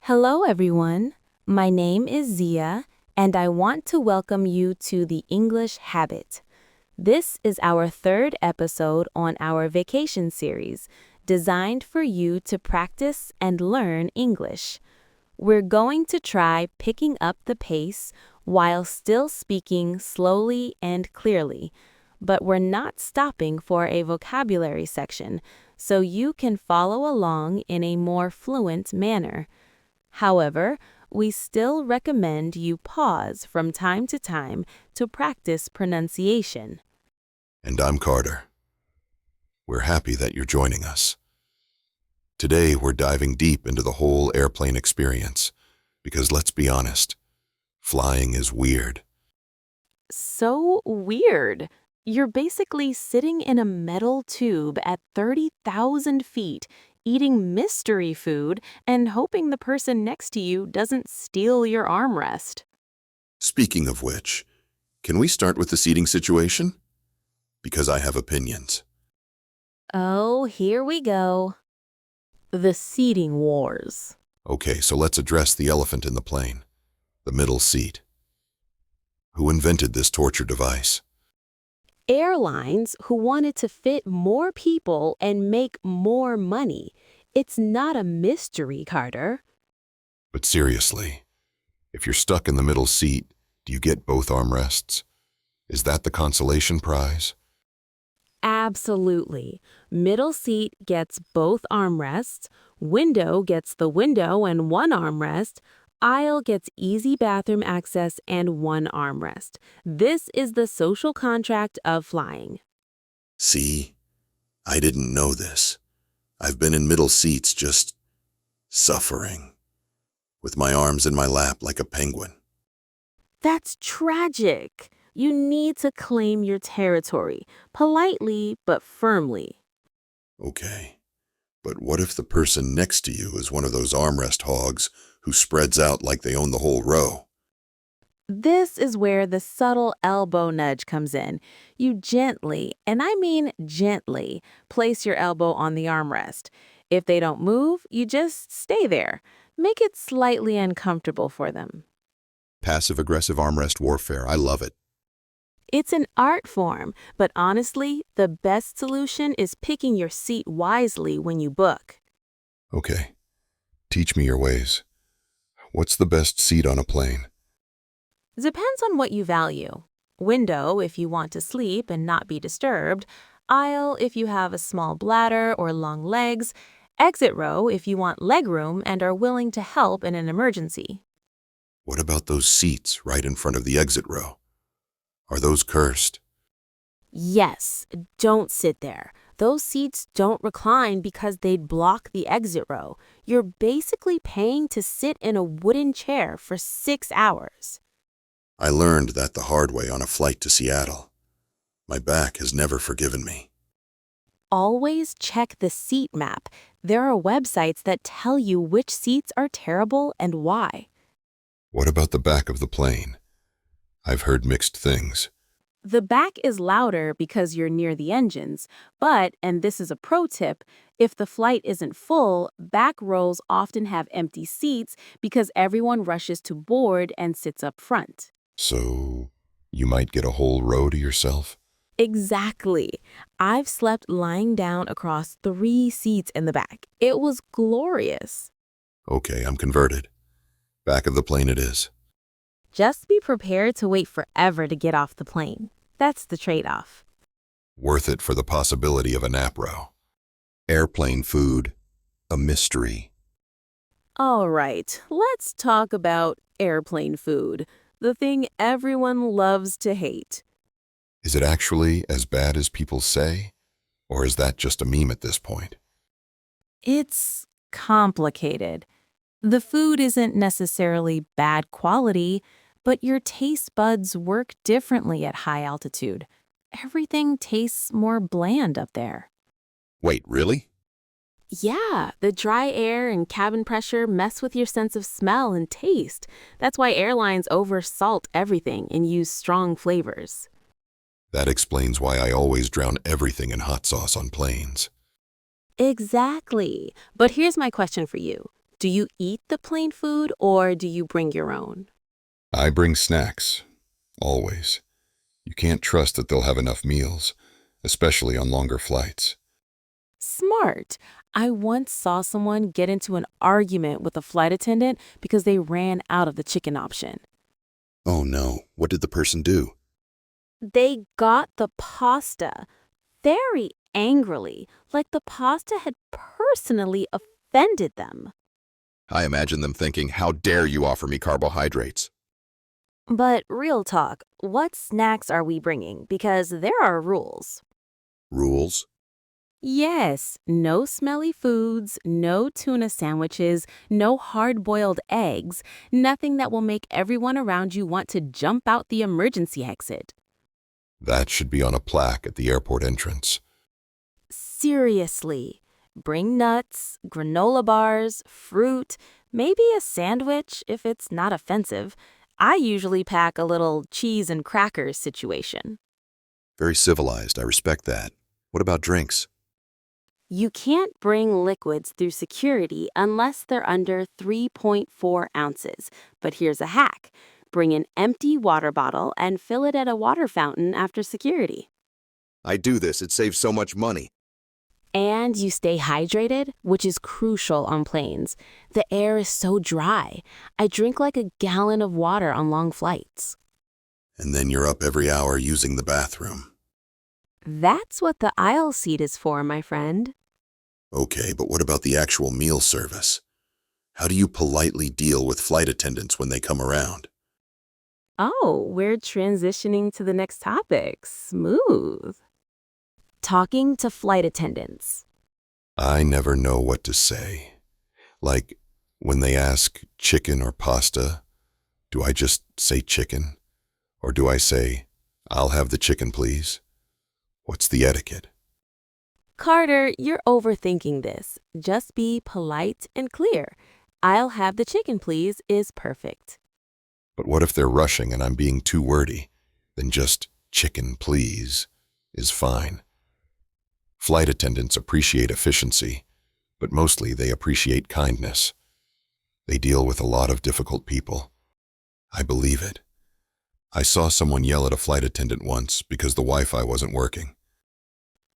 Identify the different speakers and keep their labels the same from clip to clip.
Speaker 1: Hello, everyone. My name is Zia, and I want to welcome you to the English Habit. This is our third episode on our vacation series, designed for you to practice and learn English. We're going to try picking up the pace while still speaking slowly and clearly, but we're not stopping for a vocabulary section, so you can follow along in a more fluent manner. However, we still recommend you pause from time to time to practice pronunciation.
Speaker 2: And I'm Carter. We're happy that you're joining us. Today, we're diving deep into the whole airplane experience, because let's be honest, flying is weird.
Speaker 1: So weird. You're basically sitting in a metal tube at 30,000 feet, eating mystery food and hoping the person next to you doesn't steal your armrest.
Speaker 2: Speaking of which, can we start with the seating situation? Because I have opinions.
Speaker 1: Oh, here we go. The seating wars.
Speaker 2: Okay, so let's address the elephant in the plane, the middle seat. Who invented this torture device?
Speaker 1: Airlines who wanted to fit more people and make more money. It's not a mystery, Carter.
Speaker 2: But seriously, if you're stuck in the middle seat, do you get both armrests? Is that the consolation prize?
Speaker 1: Absolutely. Middle seat gets both armrests, window gets the window and one armrest, aisle gets easy bathroom access and one armrest. This is the social contract of flying.
Speaker 2: See, I didn't know this. I've been in middle seats just suffering, with my arms in my lap like a penguin.
Speaker 1: That's tragic. You need to claim your territory, politely but firmly.
Speaker 2: Okay, but what if the person next to you is one of those armrest hogs who spreads out like they own the whole row?
Speaker 1: This is where the subtle elbow nudge comes in. You gently, and I mean gently, place your elbow on the armrest. If they don't move, you just stay there. Make it slightly uncomfortable for them.
Speaker 2: Passive-aggressive armrest warfare, I love it.
Speaker 1: It's an art form, but honestly, the best solution is picking your seat wisely when you book.
Speaker 2: Okay, teach me your ways. What's the best seat on a plane?
Speaker 1: Depends on what you value. Window if you want to sleep and not be disturbed. Aisle if you have a small bladder or long legs. Exit row if you want legroom and are willing to help in an emergency.
Speaker 2: What about those seats right in front of the exit row? Are those cursed?
Speaker 1: Yes, don't sit there. Those seats don't recline because they'd block the exit row. You're basically paying to sit in a wooden chair for 6 hours.
Speaker 2: I learned that the hard way on a flight to Seattle. My back has never forgiven me.
Speaker 1: Always check the seat map. There are websites that tell you which seats are terrible and why.
Speaker 2: What about the back of the plane? I've heard mixed things.
Speaker 1: The back is louder because you're near the engines, but, and this is a pro tip, if the flight isn't full, back rows often have empty seats because everyone rushes to board and sits up front.
Speaker 2: So, you might get a whole row to yourself?
Speaker 1: Exactly. I've slept lying down across 3 seats in the back. It was glorious.
Speaker 2: Okay, I'm converted. Back of the plane it is.
Speaker 1: Just be prepared to wait forever to get off the plane. That's the trade-off.
Speaker 2: Worth it for the possibility of a nap row. Airplane food, a mystery.
Speaker 1: All right, let's talk about airplane food, the thing everyone loves to hate.
Speaker 2: Is it actually as bad as people say? Or is that just a meme at this point?
Speaker 1: It's complicated. The food isn't necessarily bad quality, but your taste buds work differently at high altitude. Everything tastes more bland up there.
Speaker 2: Wait, really?
Speaker 1: Yeah, the dry air and cabin pressure mess with your sense of smell and taste. That's why airlines oversalt everything and use strong flavors.
Speaker 2: That explains why I always drown everything in hot sauce on planes.
Speaker 1: Exactly. But here's my question for you. Do you eat the plain food or do you bring your own?
Speaker 2: I bring snacks, always. You can't trust that they'll have enough meals, especially on longer flights.
Speaker 1: Smart. I once saw someone get into an argument with a flight attendant because they ran out of the chicken option.
Speaker 2: Oh no, what did the person do?
Speaker 1: They got the pasta very angrily, like the pasta had personally offended them.
Speaker 2: I imagine them thinking, how dare you offer me carbohydrates?
Speaker 1: But real talk, what snacks are we bringing? Because there are rules.
Speaker 2: Rules?
Speaker 1: Yes, no smelly foods, no tuna sandwiches, no hard-boiled eggs, nothing that will make everyone around you want to jump out the emergency exit.
Speaker 2: That should be on a plaque at the airport entrance.
Speaker 1: Seriously, bring nuts, granola bars, fruit, maybe a sandwich if it's not offensive. I usually pack a little cheese and crackers situation.
Speaker 2: Very civilized, I respect that. What about drinks?
Speaker 1: You can't bring liquids through security unless they're under 3.4 ounces. But here's a hack. Bring an empty water bottle and fill it at a water fountain after security.
Speaker 2: I do this, it saves so much money.
Speaker 1: And you stay hydrated, which is crucial on planes. The air is so dry. I drink like a gallon of water on long flights.
Speaker 2: And then you're up every hour using the bathroom.
Speaker 1: That's what the aisle seat is for, my friend.
Speaker 2: Okay, but what about the actual meal service? How do you politely deal with flight attendants when they come around?
Speaker 1: Oh, we're transitioning to the next topic. Smooth. Talking to flight attendants.
Speaker 2: I never know what to say. Like, when they ask chicken or pasta, do I just say chicken? Or do I say, I'll have the chicken, please? What's the etiquette?
Speaker 1: Carter, you're overthinking this. Just be polite and clear. I'll have the chicken, please, is perfect.
Speaker 2: But what if they're rushing and I'm being too wordy? Then just chicken, please, is fine. Flight attendants appreciate efficiency, but mostly they appreciate kindness. They deal with a lot of difficult people. I believe it. I saw someone yell at a flight attendant once because the Wi-Fi wasn't working.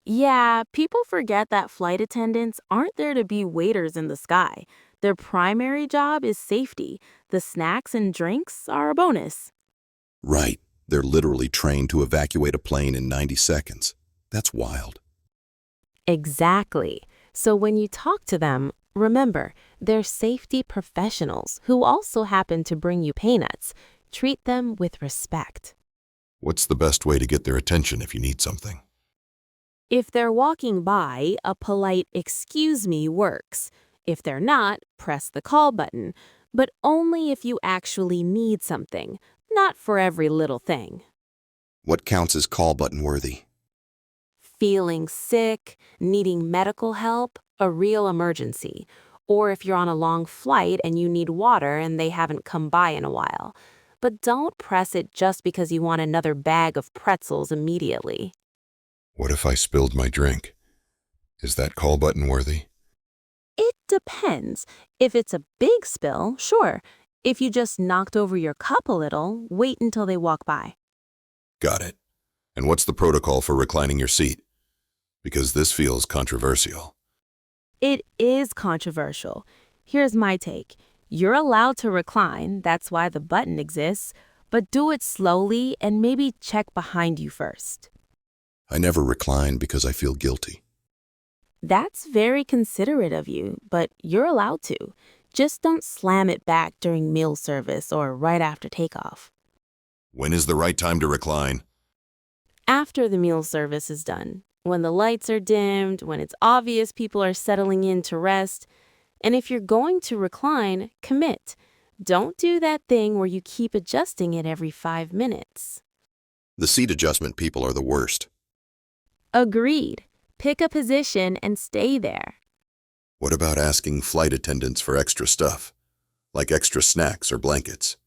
Speaker 1: Yeah, people forget that flight attendants aren't there to be waiters in the sky. Their primary job is safety. The snacks and drinks are a bonus.
Speaker 2: Right. They're literally trained to evacuate a plane in 90 seconds. That's wild.
Speaker 1: Exactly. So when you talk to them, remember, they're safety professionals who also happen to bring you peanuts. Treat them with respect.
Speaker 2: What's the best way to get their attention if you need something?
Speaker 1: If they're walking by, a polite "excuse me" works. If they're not, press the call button, but only if you actually need something, not for every little thing.
Speaker 2: What counts as call button worthy?
Speaker 1: Feeling sick, needing medical help, a real emergency, or if you're on a long flight and you need water and they haven't come by in a while. But don't press it just because you want another bag of pretzels immediately.
Speaker 2: What if I spilled my drink? Is that call button worthy?
Speaker 1: It depends. If it's a big spill, sure. If you just knocked over your cup a little, wait until they walk by.
Speaker 2: Got it. And what's the protocol for reclining your seat? Because this feels controversial.
Speaker 1: It is controversial. Here's my take. You're allowed to recline, that's why the button exists, but do it slowly and maybe check behind you first.
Speaker 2: I never recline because I feel guilty.
Speaker 1: That's very considerate of you, but you're allowed to. Just don't slam it back during meal service or right after takeoff.
Speaker 2: When is the right time to recline?
Speaker 1: After the meal service is done, when the lights are dimmed, when it's obvious people are settling in to rest. And if you're going to recline, commit. Don't do that thing where you keep adjusting it every 5 minutes.
Speaker 2: The seat adjustment people are the worst.
Speaker 1: Agreed. Pick a position and stay there.
Speaker 2: What about asking flight attendants for extra stuff, like extra snacks or blankets?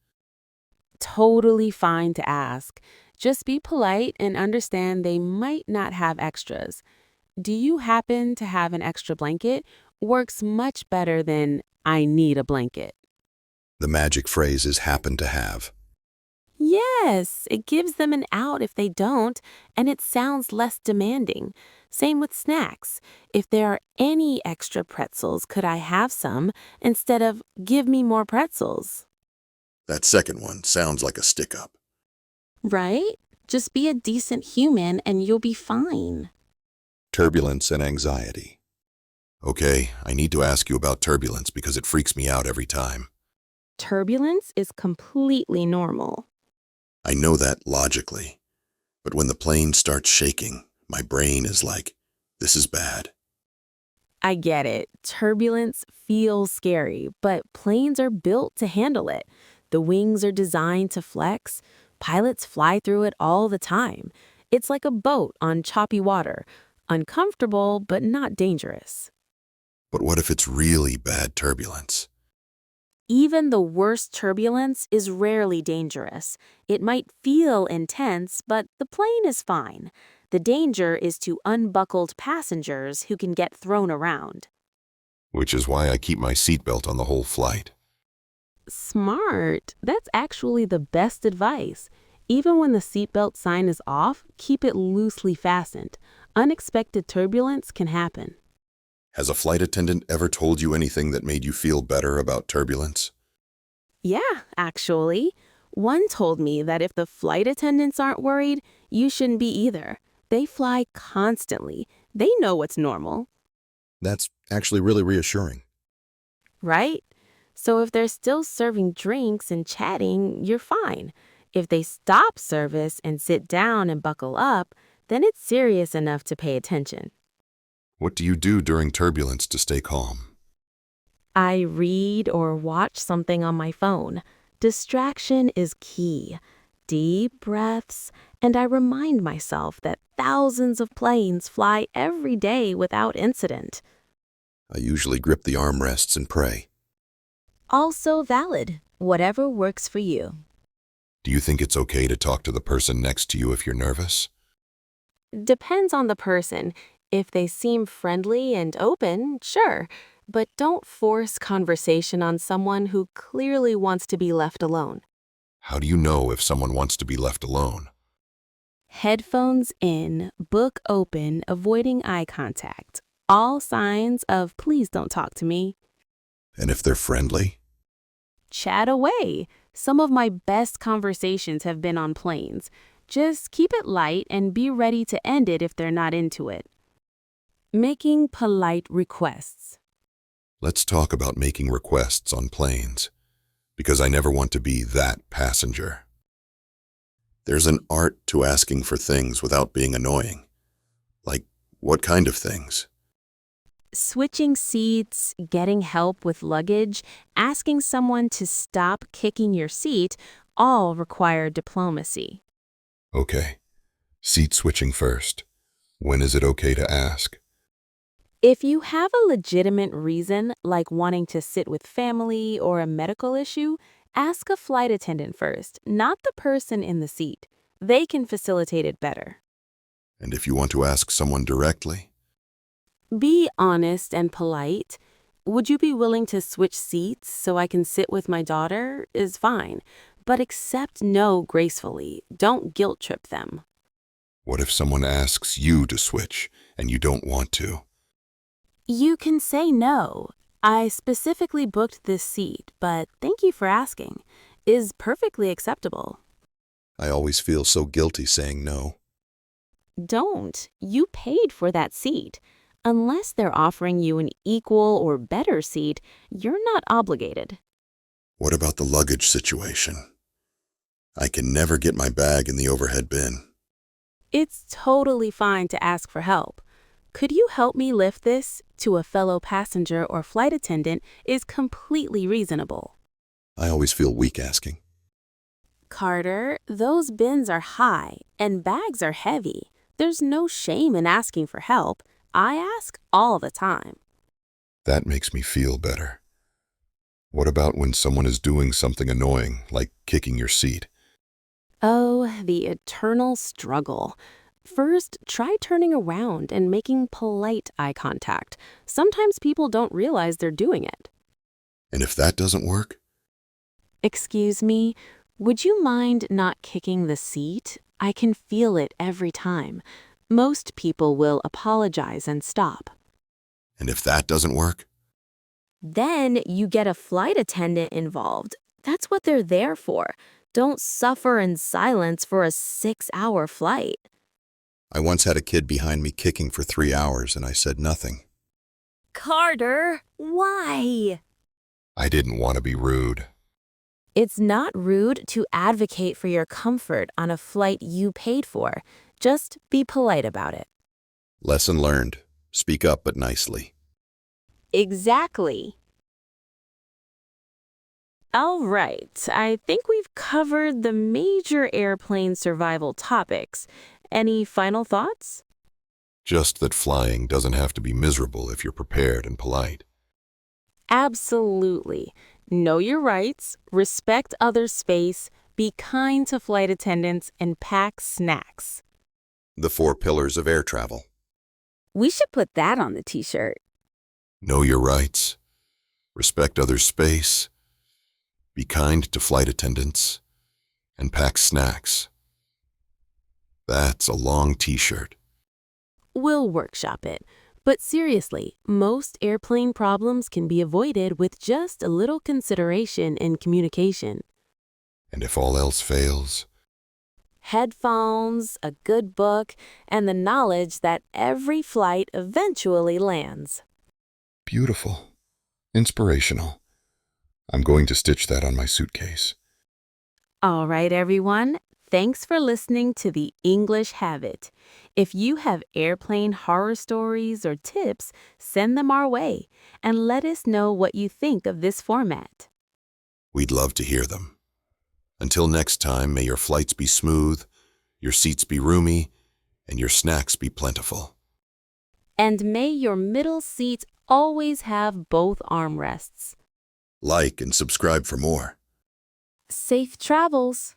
Speaker 1: Totally fine to ask. Just be polite and understand they might not have extras. Do you happen to have an extra blanket? Works much better than I need a blanket.
Speaker 2: The magic phrase is happen to have.
Speaker 1: Yes, it gives them an out if they don't, and it sounds less demanding. Same with snacks. If there are any extra pretzels, could I have some instead of give me more pretzels?
Speaker 2: That second one sounds like a stick-up.
Speaker 1: Right? Just be a decent human and you'll be fine.
Speaker 2: Turbulence and anxiety. Okay, I need to ask you about turbulence because it freaks me out every time.
Speaker 1: Turbulence is completely normal.
Speaker 2: I know that logically, but when the plane starts shaking, my brain is like, this is bad.
Speaker 1: I get it. Turbulence feels scary, but planes are built to handle it. The wings are designed to flex. Pilots fly through it all the time. It's like a boat on choppy water. Uncomfortable, but not dangerous.
Speaker 2: But what if it's really bad turbulence?
Speaker 1: Even the worst turbulence is rarely dangerous. It might feel intense, but the plane is fine. The danger is to unbuckled passengers who can get thrown around.
Speaker 2: Which is why I keep my seatbelt on the whole flight.
Speaker 1: Smart. That's actually the best advice. Even when the seatbelt sign is off, keep it loosely fastened. Unexpected turbulence can happen.
Speaker 2: Has a flight attendant ever told you anything that made you feel better about turbulence?
Speaker 1: Yeah, actually. One told me that if the flight attendants aren't worried, you shouldn't be either. They fly constantly. They know what's normal,
Speaker 2: That's actually really reassuring.
Speaker 1: right? So if they're still serving drinks and chatting, you're fine. If they stop service and sit down and buckle up, then it's serious enough to pay attention.
Speaker 2: What do you do during turbulence to stay calm?
Speaker 1: I read or watch something on my phone. Distraction is key. Deep breaths, and I remind myself that thousands of planes fly every day without incident.
Speaker 2: I usually grip the armrests and pray.
Speaker 1: Also valid. Whatever works for you.
Speaker 2: Do you think it's okay to talk to the person next to you if you're nervous?
Speaker 1: Depends on the person. If they seem friendly and open, sure. But don't force conversation on someone who clearly wants to be left alone.
Speaker 2: How do you know if someone wants to be left alone?
Speaker 1: Headphones in, book open, avoiding eye contact. All signs of please don't talk to me.
Speaker 2: And if they're friendly?
Speaker 1: Chat away. Some of my best conversations have been on planes. Just keep it light and be ready to end it if they're not into it. Making polite requests.
Speaker 2: Let's talk about making requests on planes, because I never want to be that passenger. There's an art to asking for things without being annoying. Like, what kind of things?
Speaker 1: Switching seats, getting help with luggage, asking someone to stop kicking your seat all require diplomacy.
Speaker 2: Okay, seat switching first. When is it okay to ask?
Speaker 1: If you have a legitimate reason, like wanting to sit with family or a medical issue, ask a flight attendant first, not the person in the seat. They can facilitate it better.
Speaker 2: And if you want to ask someone directly?
Speaker 1: Be honest and polite. Would you be willing to switch seats so I can sit with my daughter? Is fine. But accept no gracefully. Don't guilt trip them.
Speaker 2: What if someone asks you to switch and you don't want to?
Speaker 1: You can say no. I specifically booked this seat, but thank you for asking. Is perfectly acceptable.
Speaker 2: I always feel so guilty saying no.
Speaker 1: Don't. You paid for that seat. Unless they're offering you an equal or better seat, you're not obligated.
Speaker 2: What about the luggage situation? I can never get my bag in the overhead bin.
Speaker 1: It's totally fine to ask for help. Could you help me lift this? To a fellow passenger or flight attendant is completely reasonable.
Speaker 2: I always feel weak asking.
Speaker 1: Carter, those bins are high and bags are heavy. There's no shame in asking for help. I ask all the time.
Speaker 2: That makes me feel better. What about when someone is doing something annoying, like kicking your seat?
Speaker 1: Oh, the eternal struggle. First, try turning around and making polite eye contact. Sometimes people don't realize they're doing it.
Speaker 2: And if that doesn't work,
Speaker 1: Excuse me, would you mind not kicking the seat? I can feel it every time. Most people will apologize and stop.
Speaker 2: and if that doesn't work,
Speaker 1: Then you get a flight attendant involved. That's what they're there for. Don't suffer in silence for a 6-hour flight.
Speaker 2: I once had a kid behind me kicking for 3 hours and I said nothing.
Speaker 1: Carter, why?
Speaker 2: I didn't want to be rude.
Speaker 1: It's not rude to advocate for your comfort on a flight you paid for. Just be polite about it.
Speaker 2: Lesson learned. Speak up but nicely.
Speaker 1: Exactly. All right, I think we've covered the major airplane survival topics. Any final thoughts?
Speaker 2: Just that flying doesn't have to be miserable if you're prepared and polite.
Speaker 1: Absolutely. Know your rights, respect other space, be kind to flight attendants, and pack snacks.
Speaker 2: The 4 pillars of air travel.
Speaker 1: We should put that on the t-shirt.
Speaker 2: Know your rights. Respect other space. Be kind to flight attendants. And pack snacks. That's a long t-shirt.
Speaker 1: We'll workshop it. But seriously, most airplane problems can be avoided with just a little consideration and communication.
Speaker 2: And if all else fails,
Speaker 1: Headphones, a good book, and the knowledge that every flight eventually lands.
Speaker 2: beautiful. Inspirational. I'm going to stitch that on my suitcase.
Speaker 1: All right, everyone. Thanks for listening to The English Habit. If you have airplane horror stories or tips, send them our way and let us know what you think of this format.
Speaker 2: We'd love to hear them. Until next time, may your flights be smooth, your seats be roomy, and your snacks be plentiful.
Speaker 1: And may your middle seat always have both armrests.
Speaker 2: Like and subscribe for more.
Speaker 1: Safe travels!